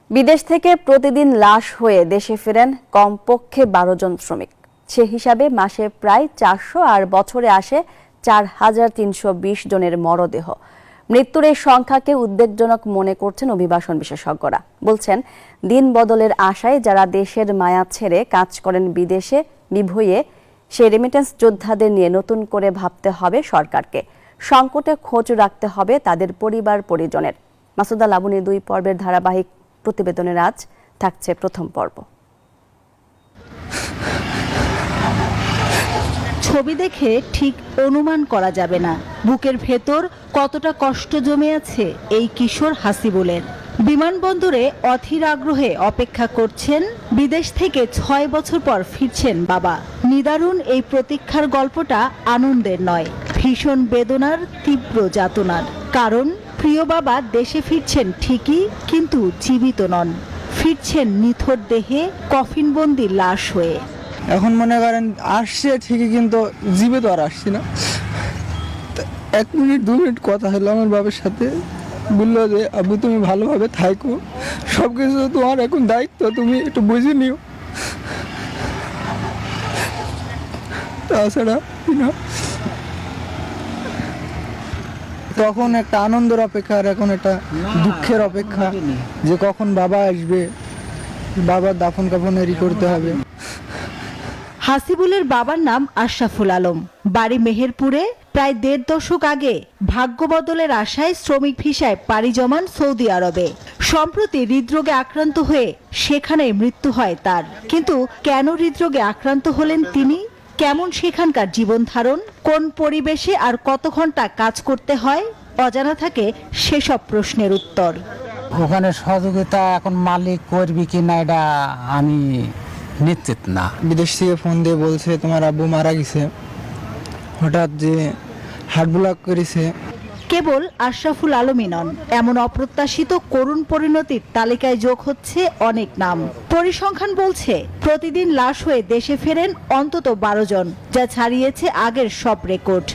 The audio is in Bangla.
বিদেশ থেকে প্রতিদিন লাশ হয়ে দেশে ফেরেন কমপক্ষে 12 জন শ্রমিক। সে হিসাবে মাসে প্রায় 400 আর বছরে আসে 4320 জনের মরদেহ। মৃত্যুর এই সংখ্যাকে উদ্বেগজনক মনে করছেন অভিবাসন বিশেষজ্ঞরা। বলছেন, দিন বদলের আশায় যারা দেশের মায়া ছেড়ে কাজ করেন বিদেশে বিভয়ে, সেই রেমিটেন্স যোদ্ধাদের নিয়ে নতুন করে ভাবতে হবে সরকারকে। সংকটে খোঁজ রাখতে হবে তাদের পরিবার পরিজনের। মাসুদা লাবণীর 2 পর্বের ধারাবাহিক প্রতিবেদনের আজ থাকছে প্রথম পর্ব। ছবি দেখে ঠিক অনুমান করা যাবে না বুকের ভেতর কতটা কষ্ট জমে আছে এই কিশোর হাসিবুলের। বিমানবন্দরে অধীর আগ্রহে অপেক্ষা করছেন বিদেশ থেকে 6 বছর পর ফিরছেন বাবা। নিদারুণ এই প্রতীক্ষার গল্পটা আনন্দের নয়, ভীষণ বেদনার, তীব্র যাতনার। কারণ প্রিয় বাবা দেশে ফিরছেন ঠিকই, কিন্তু জীবিত নন। ফিরছেন নিথর দেহে, কফিনবন্দি লাশ হয়ে। এখন মনে করেন আসছে ঠিকই, কিন্তু জীবিত আর আসছি না। 1 মিনিট 2 মিনিট কথা হলো আমার বাবার সাথে, বললো যে আবু তুমি ভালোভাবে থাকো, সবকিছু তোমার এখন দায়িত্ব, তুমি একটু বুঝে নিও। তাছাড়া না, তখন একটা আনন্দের অপেক্ষা আর এখন একটা দুঃখের অপেক্ষা যে কখন বাবা আসবে, বাবার দাফন কাফনেরই করতে হবে। হাসিবুলের বাবার নাম আশরাফুল আলম, বাড়ি মেহেরপুরে। প্রায় 1.5 দশক আগে ভাগ্য বদলের আশায় শ্রমিক ভিসায় পাড়ি জমান সৌদি আরবে। সম্প্রতি হৃদরোগে আক্রান্ত হয়ে সেখানেই মৃত্যু হয় তার। কিন্তু কেন হৃদরোগে আক্রান্ত হলেন তিনি? কেমন সেখানকার জীবন ধারণ, কোন পরিবেশে আর কত ঘন্টা কাজ করতে হয়, অজানা থাকে সেসব প্রশ্নের উত্তর। ওখানে সহযোগিতা এখন মালিক করবি কিনা এটা আমি নিশ্চিত না। বিদেশ থেকে ফোন দিয়ে বলছে তোমার আব্বু মারা গেছে, হঠাৎ যে হার্ট ব্লক করেছে। কেবল আশরাফুল আলমই নন, এমন অপ্রত্যাশিত করুণ পরিণতির তালিকায় যোগ হচ্ছে অনেক নাম। পরিসংখ্যান বলছে প্রতিদিন লাশ হয়ে দেশে ফেরেন অন্তত 12 জন, যা ছাড়িয়েছে আগের সব রেকর্ড।